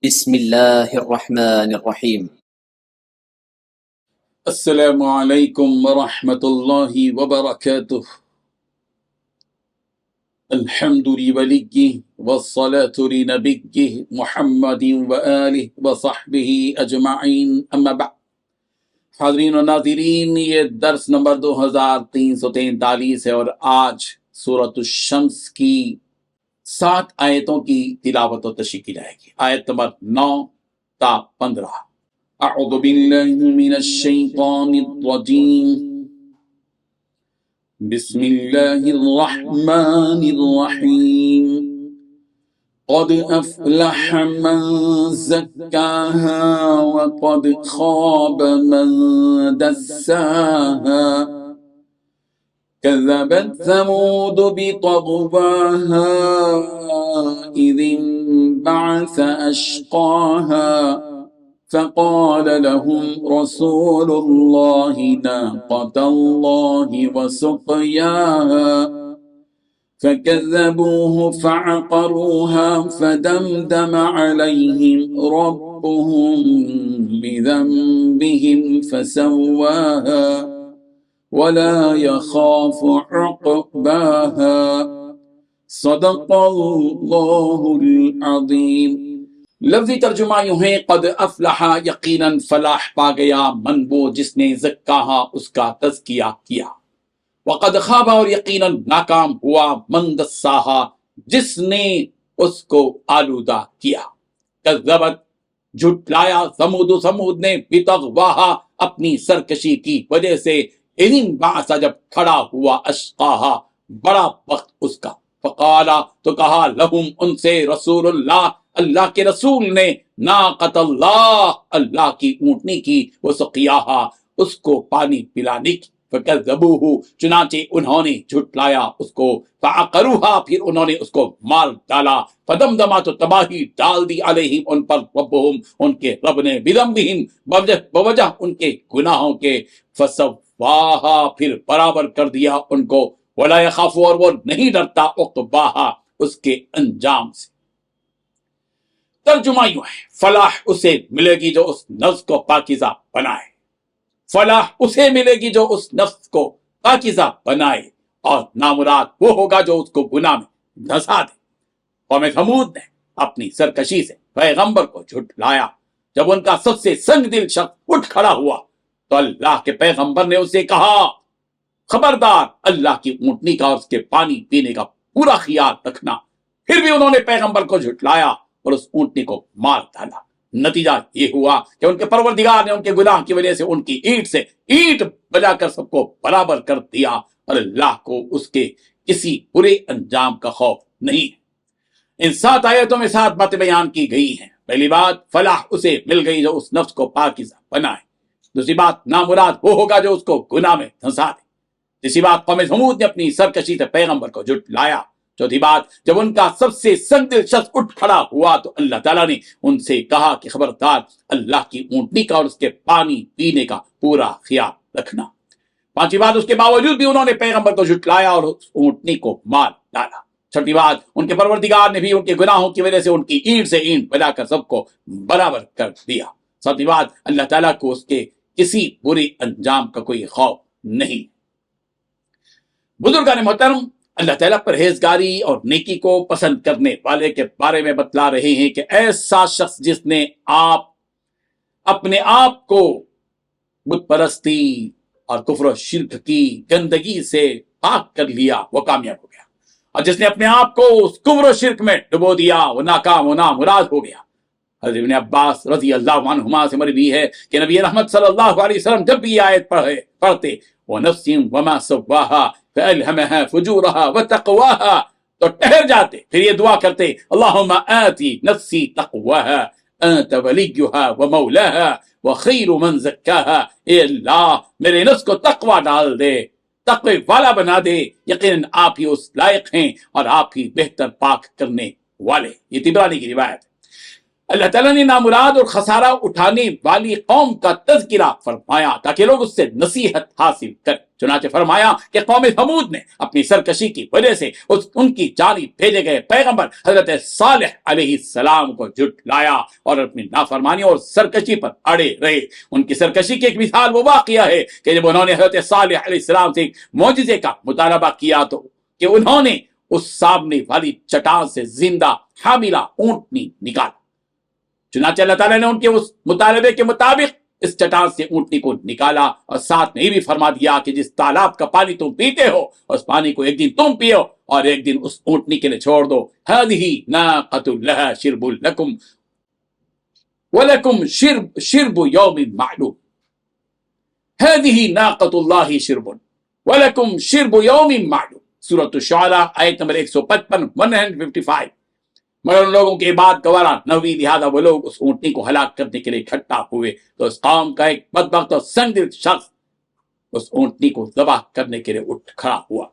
بسم الله الرحمن الرحيم. السلام عليكم ورحمة الله وبركاته. الحمد لوليه والصلاة لنبيه محمد وآله وصحبه أجمعين أما بعد. حاضرین و ناظرین، یہ درس نمبر 2343 ہے اور آج سورۃ الشمس کی 7 آیتوں کی تلاوت و تشریح کی جائے گی۔ آیت نمبر 9 تا 15۔ اعوذ باللہ من الشیطان الرجیم، بسم اللہ الرحمن الرحیم۔ قد افلح من زکاها وقد خاب من دساها كذبت ثمود بطغواها إذ انبعث أشقاها فقال لهم رسول الله ناقة الله وسقياها فكذبوه فعقروها فدمدم عليهم ربهم بذنبهم فسواها ولا يخاف عقباها صدق اللہ العظیم۔ لفظی ترجمہ یوں ہے، قد افلح، یقیناً فلاح پا گیا، من وہ جس نے زکاہا، اس کا تزکیہ کیا، وقد خاب، اور یقیناً ناکام ہوا، من دساہا، جس نے اس کو آلودہ کیا، کذبت، جھٹلایا، سمود نے، بتغواہا، اپنی سرکشی کی وجہ سے، اذن بعث، جب کھڑا ہوا، اشقاہا، بڑا وقت اس کا، فقالا، تو کہا، لہم، ان سے، رسول اللہ، اللہ کے رسول نے، ناقۃ اللہ، اللہ کی اونٹنی کی، وسقیاہا، اس کو پانی پلانے کی، فکذبوہ، چنانچہ انہوں نے جھٹلایا اس کو، فعقروہا، پھر انہوں نے اس کو مار ڈالا، فدمدما، تو تباہی ڈال دی، علیہم، ان پر، ربہم، ان کے رب نے، بذنبہم، بوجہ ان کے گناہوں کے، فسواہا، پھر برابر کر دیا ان کو، ولا یخاف، اور وہ نہیں ڈرتا، عقباہا، اس کے انجام سے۔ ترجمہ یوں ہے، فلاح اسے ملے گی جو اس نفس کو پاکیزہ بنائے، فلاح اسے ملے گی جو اس نفس کو پاکیزہ بنائے، اور نامراد وہ ہوگا جو اس کو گناہ میں دھسا دے۔ قوم ثمود نے اپنی سرکشی سے پیغمبر کو جھٹلایا، جب ان کا سب سے سنگ دل شخص اٹھ کھڑا ہوا تو اللہ کے پیغمبر نے اسے کہا، خبردار، اللہ کی اونٹنی کا اور اس کے پانی پینے کا پورا خیال رکھنا۔ پھر بھی انہوں نے پیغمبر کو جھٹلایا اور اس اونٹنی کو مار ڈالا۔ نتیجہ یہ ہوا کہ ان کے پروردگار نے ان کے گناہ کی وجہ سے ان کی اینٹ سے اینٹ بجا کر سب کو برابر کر دیا، اور اللہ کو اس کے کسی برے انجام کا خوف نہیں ہے۔ ان 7 آیتوں میں 7 باتیں بیان کی گئی ہیں۔ پہلی بات، فلاح اسے مل گئی جو اس نفس کو پاکیزہ بنائے۔ دوسری بات، نامراد وہ ہوگا جو اس کو گناہ میں دھنسا دے۔ تیسری بات، قوم ثمود نے اپنی سرکشی سے پیغمبر کو جھٹلایا۔ چوتھی بات، جب ان کا سب سے سنگ دل شخص اٹھ کھڑا ہوا تو اللہ تعالیٰ نے ان سے کہا کہ خبردار، اللہ کی اونٹنی کا اور اس کے پانی پینے کا پورا خیال رکھنا۔ پانچویں بات، اس کے باوجود بھی انہوں نے پیغمبر کو جھٹلایا اور اس اونٹنی کو مار ڈالا۔ چھٹی بات، ان کے پروردگار نے بھی ان کے گناہوں کی وجہ سے ان کی اینٹ سے اینٹ بجا کر سب کو برابر کر دیا۔ ساتویں بات، اللہ تعالیٰ کو اس کے کسی برے انجام کا کوئی خوف نہیں۔ بزرگان محترم، اللہ تعالیٰ پرہیزگاری اور نیکی کو پسند کرنے والے کے بارے میں بتلا رہے ہیں کہ ایسا شخص جس نے اپنے آپ کو بت پرستی اور کفر و شرک کی گندگی سے پاک کر لیا، وہ کامیاب ہو گیا، اور جس نے اپنے آپ کو اس کفر و شرک میں ڈبو دیا، وہ ناکام و نامراد ہو گیا۔ حضرت ابن عباس رضی اللہ عنہما سے مروی ہے کہ نبی رحمت صلی اللہ علیہ وسلم جب بھی یہ آیت پڑھتے، وَنَفْسٍ وَمَا سَوَّاهَا فَأَلْهَمَهَا فُجُورَهَا وَتَقْوَاهَا، تو ٹھہر جاتے، پھر یہ دعا کرتے، اللہم آتی نفسی تقواها انت ولیها ومولاها وخیر من زکاها، اے اللہ میرے نفس کو تقوی ڈال دے، تقوی والا بنا دے، یقیناً آپ ہی اس لائق ہیں اور آپ ہی بہتر پاک کرنے والے۔ یہ طبرانی کی روایت ہے۔ اللہ تعالیٰ نے نامراد اور خسارہ اٹھانے والی قوم کا تذکرہ فرمایا تاکہ لوگ اس سے نصیحت حاصل کریں۔ چنانچہ فرمایا کہ قوم ثمود نے اپنی سرکشی کی وجہ سے ان کی جانب بھیجے گئے پیغمبر حضرت صالح علیہ السلام کو جھٹلایا اور اپنی نافرمانی اور سرکشی پر اڑے رہے۔ ان کی سرکشی کی ایک مثال وہ واقعہ ہے کہ جب انہوں نے حضرت صالح علیہ السلام سے ایک معجزے کا مطالبہ کیا تو کہ انہوں نے اس سامنے والی چٹان سے زندہ حاملہ اونٹنی نکالا۔ چنانچہ اللہ تعالیٰ نے ان کے اس مطالبے کے مطابق اس چٹان سے اونٹنی کو نکالا اور ساتھ میں یہ بھی فرما دیا کہ جس تالاب کا پانی تم پیتے ہو اس پانی کو ایک دن تم پیو اور ایک دن اس اونٹنی کے لیے چھوڑ دو۔ هذه ناقۃ لها شرب لکم ولکم شرب یوم معلوم۔ هذه ناقۃ اللہ شرب ولکم شرب یوم معلوم۔ سورۃ الشعراء آیت نمبر 155 155۔ مگر ان لوگوں کی بات گوارا نہ ہوئی، لہذا وہ لوگ اس اونٹنی کو ہلاک کرنے کے لیے اکٹھا ہوئے تو اس قوم کا ایک بدبخت اور سنگدل شخص اس اونٹنی کو ذبح کرنے کے لیے اٹھ کھڑا ہوا۔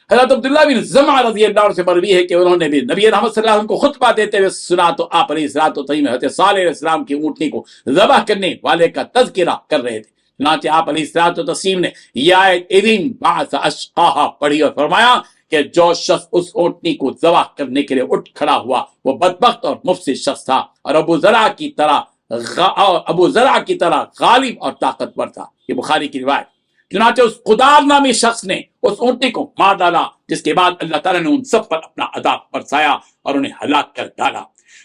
حضرت عبداللہ بن زمعہ رضی اللہ عنہ سے مروی ہے کہ انہوں نے بھی نبی رحمت صلی اللہ علیہ وسلم کو خطبہ دیتے ہوئے سنا تو آپ علیہ الصلوۃ حضرت صالح علیہ السلام کی اونٹنی کو ذبح کرنے والے کا تذکرہ کر رہے تھے۔ چنانچہ آپ علیہ الصلوۃ نے یہ آیت اذن بعث اشقاہا پڑھی اور فرمایا کہ جو شخص اس اونٹنی کو ذبح کرنے کے لیے اٹھ کھڑا ہوا وہ بدبخت اور مفسد شخص تھا اور ابو زرع کی طرح غالب اور طاقتور تھا۔ یہ بخاری کی روایت۔ چنانچہ اس قدار نامی شخص نے اس اونٹنی کو مار ڈالا، جس کے بعد اللہ تعالیٰ نے ان سب پر اپنا عذاب برسایا اور انہیں ہلاک کر ڈالا۔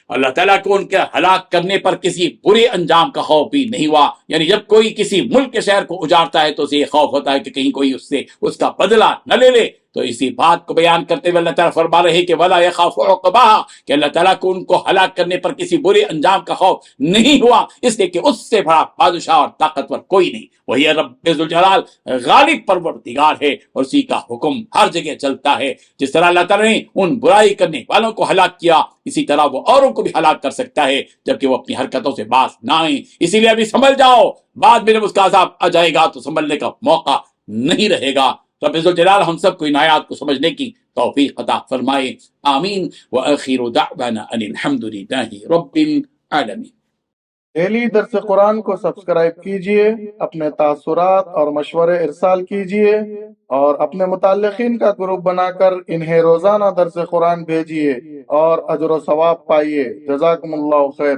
اللہ تعالیٰ کو ان کے ہلاک کرنے پر کسی برے انجام کا خوف بھی نہیں ہوا، یعنی جب کوئی کسی ملک کے شہر کو اجارتا ہے تو اسے یہ خوف ہوتا ہے کہ کہیں کوئی اس سے اس کا بدلہ نہ لے لے۔ تو اسی بات کو بیان کرتے ہوئے اللہ تعالیٰ فرما رہے کہ وَلَا يَخَافُ عُقْبَاهَا، کہ اللہ تعالیٰ کو ان کو ہلاک کرنے پر کسی برے انجام کا خوف نہیں ہوا، اس لیے کہ اس سے بڑا بادشاہ اور طاقتور کوئی نہیں۔ وہی رب ذوالجلال غالب پروردگار ہے اور اسی کا حکم ہر جگہ چلتا ہے۔ جس طرح اللہ تعالیٰ نے ان برائی کرنے والوں کو ہلاک کیا، اسی طرح وہ اوروں کو بھی ہلاک کر سکتا ہے جبکہ وہ اپنی حرکتوں سے باز نہ آئیں۔ اسی لیے ابھی سنبھل جاؤ، بعد میں جب اس کا عذاب آ جائے گا تو سنبھلنے کا موقع نہیں رہے گا۔ رب ذوالجلال ہم سب کو ان آیات کو سمجھنے کی توفیق عطا فرمائے، آمین۔ وآخر دعوانا ان الحمد للہ رب العالمین۔ ڈیلی درس قرآن کو سبسکرائب کیجئے، اپنے تاثرات اور مشورے ارسال کیجئے اور اپنے متعلقین کا گروپ بنا کر انہیں روزانہ درس قرآن بھیجئے اور اجر و ثواب پائیے۔ جزاکم اللہ خیر۔